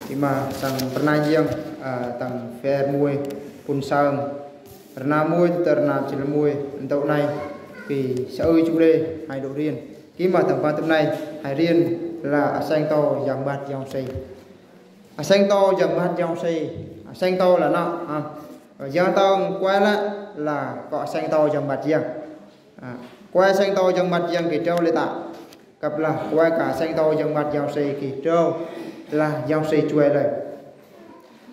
thì mà tầng pernah riêng tầng phe mui pun sang pernah mui ternam chỉ mui đầu này thì sẽ ơi chủ đề hai độ riêng khi mà tầng ban này hai riêng là xanh to dòng bát dòng xì xanh to dòng bát dòng xì xanh to là nó giang to quay lại là cọ xanh to dòng bát riêng quay xanh to dòng bát riêng kỳ trâu lê tạ cặp là quay cả xanh to dòng bát dòng xì kỳ trâu là dòng xì chuối đây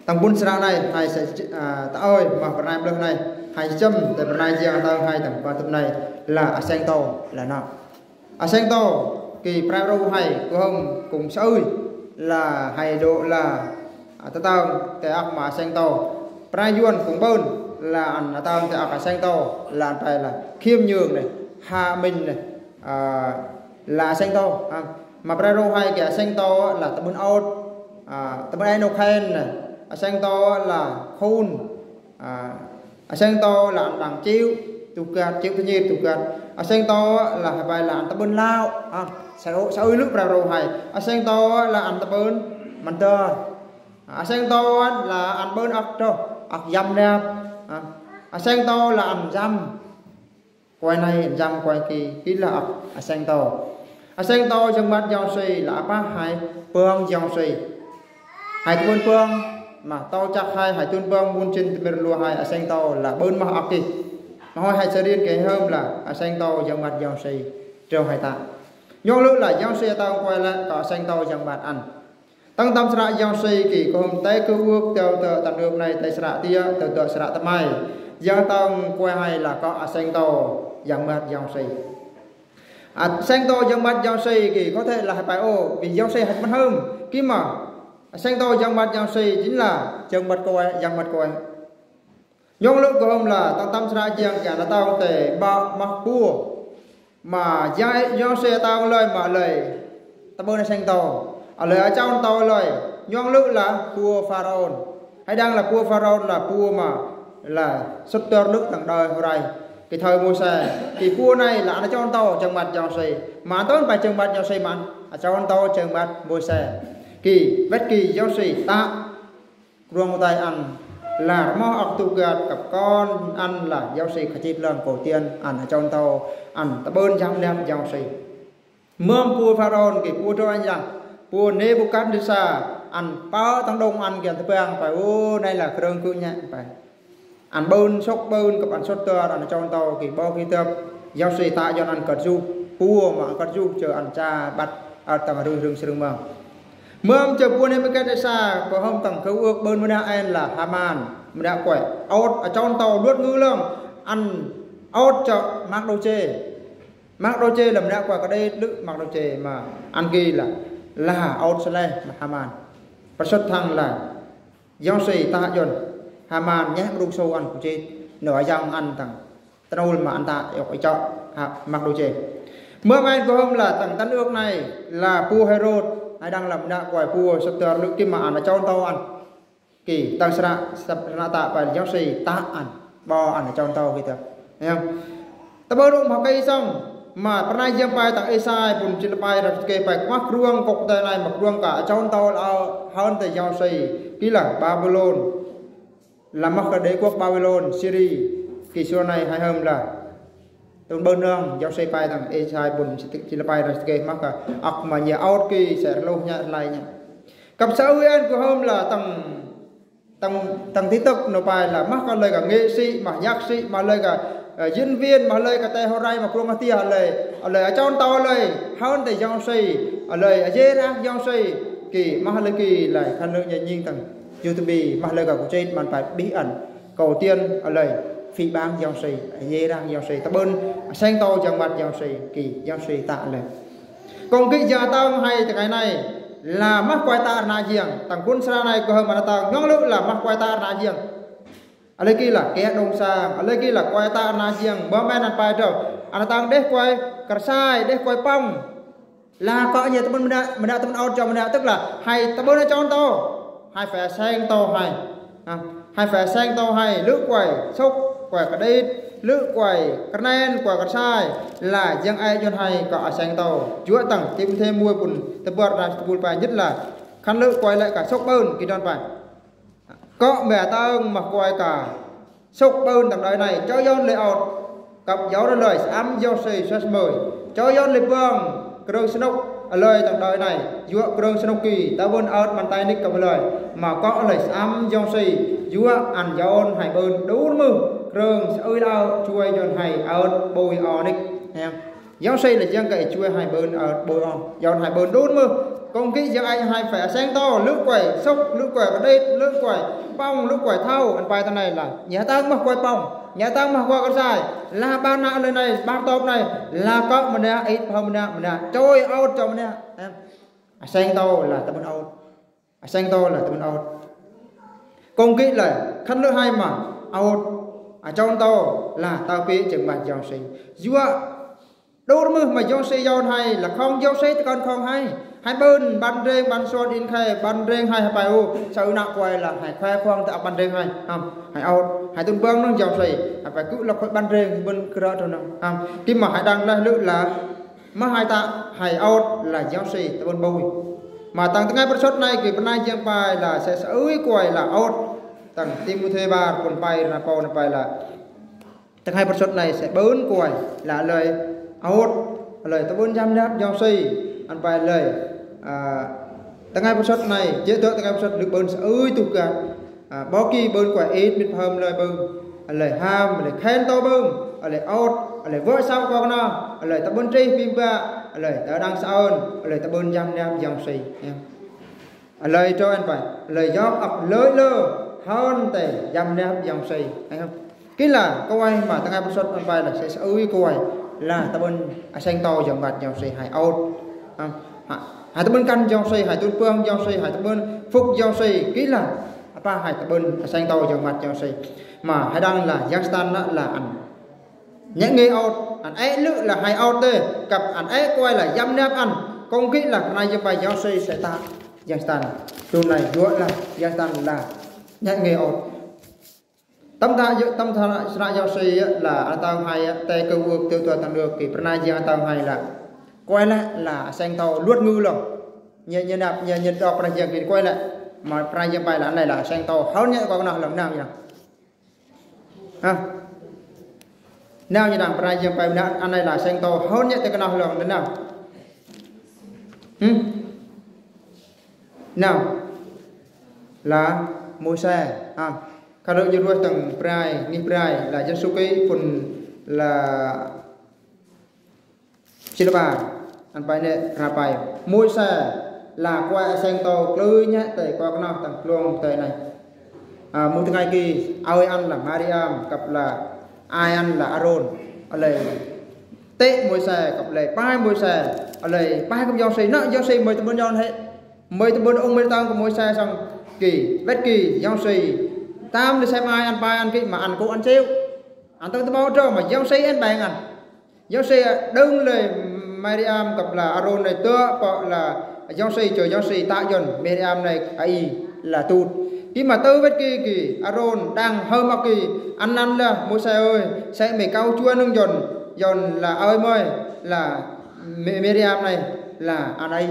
tầng bún sả này hai sẽ ta ơi mà phần này bên này hai chấm tại phần này giang to hai tầng ban tầm này là xanh to là nó xanh to kỳ prado hay không cùng sơi là hay độ là tao tại ác mà xanh to prayuan cùng bơn là ăn tao tại ác xanh to là phải là khiêm nhường này hạ mình này là xanh to mà prado hay kẻ xanh to là tập bên out tập bên enoken này xanh to là khôn xanh to là ăn đằng chiếu tu cát chiếu tự nhiên tu cát xanh to là phải là ăn tập bên lao sao nước prado hay xanh to là ăn tập bên mình tơ xanh to là ăn bên ốc cho ốc dăm đẹp xanh to là ăn dăm quay này dăm quay kỳ là ốc xanh to trong mắt dòng xì là ba hai phương dòng xì hai tuần phương mà to chắc hai tuần phương buôn trên bên lúa hai xanh to là bên mà ốc kì mà hỏi hai sẽ điên cái hôm là xanh to trong mắt dòng xì treo hai tạ nhông lúc là dòng xì tao quay lại có xanh to trong mắt ăn tăng tâm sạ dòng xì kỳ có hôm tay cứ ước theo tờ tận đường này tay sạ tia tờ sạ tâm mai giang tông quay hay là có xanh to dòng mắt dòng xì xanh to dòng mắt dòng xì kỳ có thể là phải ô vì dòng xì hạch mất hơn khi mà xanh to dòng mắt dòng xì chính là dòng mắt coi nhông lúc của hôm là tăng tâm sạ giang cả là tao để ba mặc cua mà dòng xì tao lời mà lời tao bơ này xanh to ở lời ở trong tôi lời nhon lữ là cua pharaon hay đang là cua pharaon là cua mà là xuất tơ nước thằng đời hồi đây cái thời mua xe thì cua này là nó cho con tàu chừng mặt dòng xì mà tốt phải chừng mặt dòng xì mà cho con tàu chừng mặt mua xe kỳ vết kỳ dòng xì ta ruộng tay ăn là mò ọc tụ gạt cặp con ăn là dòng xì khả chít lần cổ tiên ăn ở trong tàu ăn ta bơn trăm đem dòng xì mơm cua pharaon kỳ cua cho anh rằng cua Nebuchadnezzar ăn bao tăng đông ăn kèm thứ bang phải ô này là krương cư nhẹ phải ăn bơn sốc bơn các bạn sốt tơ ăn trong tàu kỳ bao khi tập giao xì tại cho ăn cật du cua mà cật du chờ ăn cha bắt ở tầng rừng sương mờ mơm chờ cua Nebuchadnezzar có hôm tầng cứu ước bơn mới đã là Haman mới đã quẩy ốt ở trong tàu nuốt ngư lông ăn ốt cho mắc đô chê là mới đã quẩy ở đây đức mắc đô chê mà ăn kỳ là Australia mà Haman và xuất thăng là dòng xì ta dồn Haman nhé đu sâu ăn của chị nửa dòng ăn thằng tao mà ăn ta phải chọn mặc đồ chè mưa mai của hôm là tầng tấn ước này là vua Herod hay đang làm đã quài vua sắp tới lúc kia mà ăn là cho tao ăn kỳ tầng sạ tạ và dòng xì ta ăn bò ăn ở trong tao kia thấy không ta bơ đụng vào cây xong mà pernah yang pai tang Esai pun cina pai dah ke pai mak ruang kok tai nai mak ruang cả trong tàu hơn tại giao xây kí là Babylon là mắc ở đế quốc Babylon Syria kỳ xưa này hai hôm là tụi bên nương giao xây pai tang Esai pun cina pai dah ke mak ak mà nhà out kỳ sẽ lâu nhẹ lại nhẹ cặp sáu yên của hôm là tầng tí tức nó pai là mắc ở lời cả nghệ sĩ mà nhạc sĩ mà lời cả diễn viên mà lời cả tay hồi nay mà kêu mà tia lời ở trong tàu lời hơn tại dòng xây ở lời ở dưới ra dòng xây kỳ mà lời kỳ lại khăn lương nhận nhìn thằng YouTube mà lời cả của trên mình phải bí ẩn cầu tiên ở lời phi bang dòng xây ở dưới ra dòng xây ta bên xanh to chẳng mặt dòng xây kỳ dòng xây tạ lời còn cái giờ tao hay từ cái này là mắc quay ta na giềng thằng quân sa này của hơn mà tao nhón lưỡi là mắc quay ta na giềng ở đây kia là kẻ đông sang ở đây kia là quay ta na giềng bữa mai ăn bài rồi anh ta đế quay cà sai đế quay pong là có nhiều tụi mình đã tụi mình out cho mình đã tức là hay tụi mình cho to hai phải sang to hai phải sang to hay lướt quay sốc quay cả đây lướt quay cái này quay cả sai là dân ai cho hay có sang to chúa tầng thêm mua bùn tập bớt ra bùn bài nhất là khăn lự quay lại cả sốc bơn kỳ tròn phải có mẹ ta mà quay cả sốc bơn tầng đời này cho yon lệ ọt cặp giáo ra lời ám giáo sĩ sát mời cho yon lệ vương krong snok lời tầng đời này dúa krong snok kỳ ta bơn ọt bàn tay nick cầm lời mà có lời ám giáo sĩ dúa ăn yon hai bơn đủ mư krong ơi lao chui yon hai ọt bồi ọ nick em giáo sĩ là giang cậy chui hai bơn ọt bồi ọ yon hai bơn đủ mư công kỹ giang anh hai phải sáng to lướt quẩy sốc lướt quẩy vào đây lướt quẩy bong lướt quẩy thâu anh bài này là nhà tăng mà quay bong nhà tăng mà qua con dài là ba nạ lên này ba top này là có mình nè ít hơn mình nè trôi out cho mình nè em sáng to là ta bên out sáng to là ta bên out công kỹ là khăn lướt hai mà out trong to là tao biết chừng mặt dòng sinh dúa đôi mưa mà dòng sinh dòng hay là không dòng sinh còn không hay hai bên ban reng ban son in khay ban reng hai bài ô sau nặng quay là hai khoe khoang tại ban reng hai hai out hai tuần băng nó dòng sầy phải cứ lọc khỏi ban reng bên kia rồi nè khi mà hai đang là lự là mà hai ta hai out là dòng sầy tại bên bồi mà tăng ngay bất xuất này thì bên này giang bài là sẽ ơi quay là out tăng tim mu thuê ba còn bài là bao là bài là tăng hai bất xuất này sẽ bớn quay là lời out lời ta bên giam đáp dòng sầy anh bài lời tăng hai bất này chế tượng tăng hai bất được bơn ơi tục cả bó kỳ bơn quả ít biết hầm lời bơn lời ham lời khen to bơn lời out lời vỡ sau con nó lời ta bơn tri phim ba lời ta đang sao hơn lời ta bơn giam nam dòng xì lời cho anh phải lời gió ập lới lơ hơn tề giam nam dòng xì anh không cái là câu anh mà tăng hai bất anh bài là sẽ ơi câu ấy là ta bơn xanh to dòng bạc dòng xì hay out hai ta bên căn dòng xây hai tuần phương dòng xây hai ta bên phúc dòng xây kỹ là apa hai ta bên xanh to dòng mặt dòng xây mà hai đang là giang stan là ăn những nghề out ăn é lự là hai out tê cặp ăn é quay là dăm nếp ăn công kỹ là này cho bài dòng xây sẽ ta giang stan tuần này gọi là giang stan là những nghề out tâm tha dòng xây là anh ta hay tê câu ước tiêu thụ tăng được thì bên này anh ta hay là quay lại là xanh to luốt ngư lòng nhìn đọc là gì quay lại mà prai giờ bài là này là xanh to hơn nhẹ có nào làm nào nhỉ ha nào như đằng prai giờ bài anh này là xanh to hơn nhẹ cái nào làm đến nào nào là môi xe kalau như đuôi tầng prai nghi prai là dân số cái phần là chỉ là anh bay này ra bay môi xe là qua xanh to lưới nhé tại qua cái nào tầng luôn tại này một ngày kỳ ai ăn là Mariam cặp là ai ăn là Aaron ở đây tệ môi xe cặp lại bay môi xe ở đây bay không do xe nợ do xe mười tấm bốn hết mười tấm bốn ông mười tao của môi xe xong kỳ vết kỳ do xe tam đi xem ai ăn bay ăn kỵ mà ăn cũng ăn treo ăn tới bao trâu mà do xe ăn bèn ăn do xe đơn lời Mariam cặp là Aaron này tựa gọi là dòng xây chờ dòng xây tạ dần Mariam này ai là tụt khi mà tư vết kỳ Aaron đang hơi mắc kỳ ăn là mua xe ơi sẽ mày cao chua nâng dần là ơi mời là Mariam này là ăn ai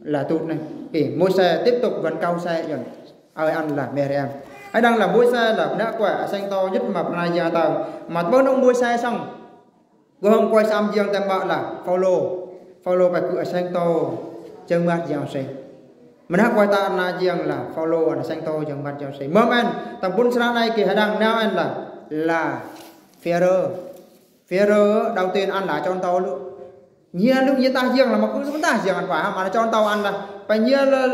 là tụt này kỳ mua xe tiếp tục vẫn cao xe dần ơi ăn là Mariam hay đang là mua xe là đã quả xanh to nhất mà nay gia tàu mà bớt ông mua xe xong vừa hôm quay xong riêng tem bạ là follow bài cửa xanh to chân mặt dòng xe mình đã quay ta là riêng là follow là xanh to chân mặt dòng xe mơ anh tầm 4 sáng nay kỳ hải đăng nào anh là Ferrer đầu tiên ăn là cho tàu luôn nhiều lúc như ta riêng là mà cứ chúng ta riêng ăn phải mà cho tàu ăn là phải nhiều là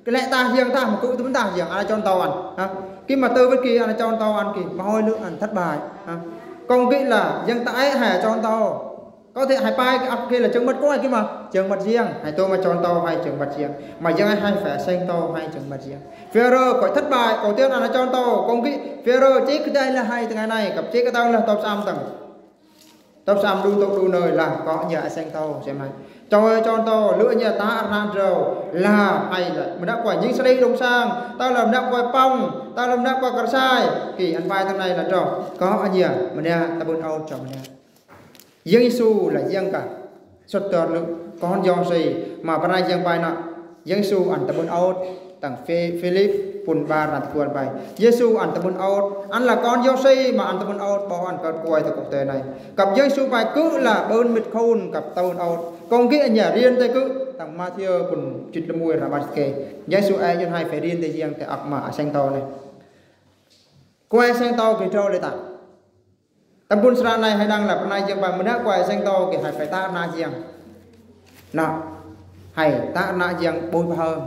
cái lẽ ta riêng ta mà cứ chúng ta riêng ăn cho tàu ăn khi mà tư với kia ăn cho tàu ăn kỳ mà hôi lượng ăn thất bại còn kỹ là dân tải hè cho tàu có thể hai bài kia là trường mật có ai kia mà trường mật riêng hai tôi mà cho tàu hay trường mật riêng mà dân hai phải xanh tàu hay trường mật riêng Ferrer khỏi thất bại đầu tiên là cho tàu còn kỹ Ferrer chết cái đây là hai từ ngày này gặp chết cái tàu là top sam tầng top sam đu nơi là có nhà xanh tàu xem này cho tàu lựa nhà ta ăn rồi là hay là mình đã quả những xe đi đông sang tao làm đã quả pong tao làm đã quả cà sai kỳ ăn vai thằng này là trò có ở nhà mình nè ta buôn âu trò mình nè riêng Giêsu là riêng cả xuất tờ lượng con dòng gì mà bên này riêng bài nọ Giêsu ăn tập bún ốt tặng Philip pun ba rạt cuốn bài Giêsu ăn tập bún ốt ăn là con Giô-si mà ăn tập bún ốt bỏ ăn con quay từ cuộc đời này cặp Giêsu bài cứ là bơn mít khôn cặp tập bún ốt còn cái nhà riêng tay cứ tặng Matthew pun chít lâm mùi ra bắt kê Giêsu ai dân hai phải riêng tay riêng tay ấp mà sang to này quay sang to cái trâu để tặng tập bún sra này hay đang là bên này dân bài mình đã quay sang to cái hai phải ta na riêng nào hay ta na riêng bôi hơn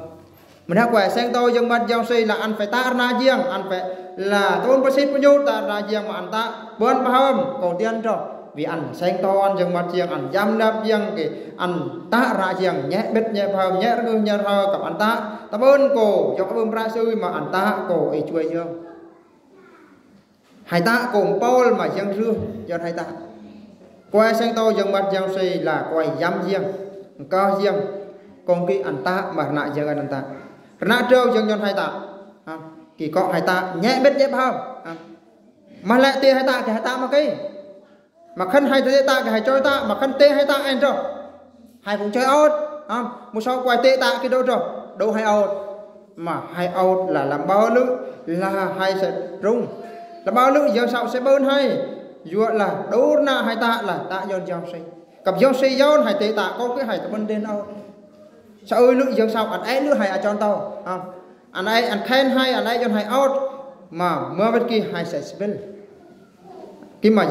mình đã quay sang tôi dân bắt giao xây là ăn phải ta na riêng ăn phải là tôn bác sĩ bao nhiêu ta na riêng mà ăn ta bớn bao còn tiền rồi vì ăn sang to ăn dân bắt riêng ăn giam đáp riêng cái ăn ta na riêng nhẹ bết nhẹ bao nhẹ ngư nhẹ thơกับăn ta bớn cổ cho bơm ra sư mà ăn ta cổ ấy chui dương hai ta cùng Paul mà dân rương cho hai ta quay sang tôi dân bắt giao xây là quay giam riêng co riêng còn cái ăn ta mà nại dân ăn ta nã trâu dân nhân hai ta kỳ có hai ta nhẹ biết nhẹ bao mà lại tê hai ta cái hai ta mà cái mà khăn hai tê ta cái hai chơi ta mà khăn tê hai ta anh rồi hai cũng chơi out một sau quay tê ta cái đâu rồi đâu hai out mà hai out là làm bao lữ là hai sẽ rung là bao lữ giờ sau sẽ bơn hay dựa là đâu na hai ta là ta dân giao xây cặp giao xây giao hai tê ta có cái hai ta bên đến out sao ơi lúc dân sau anh ấy nữa hay ở trong tàu anh ấy anh khen hay anh ấy cho hay out mà mưa bên kia hay sẽ spill khi mà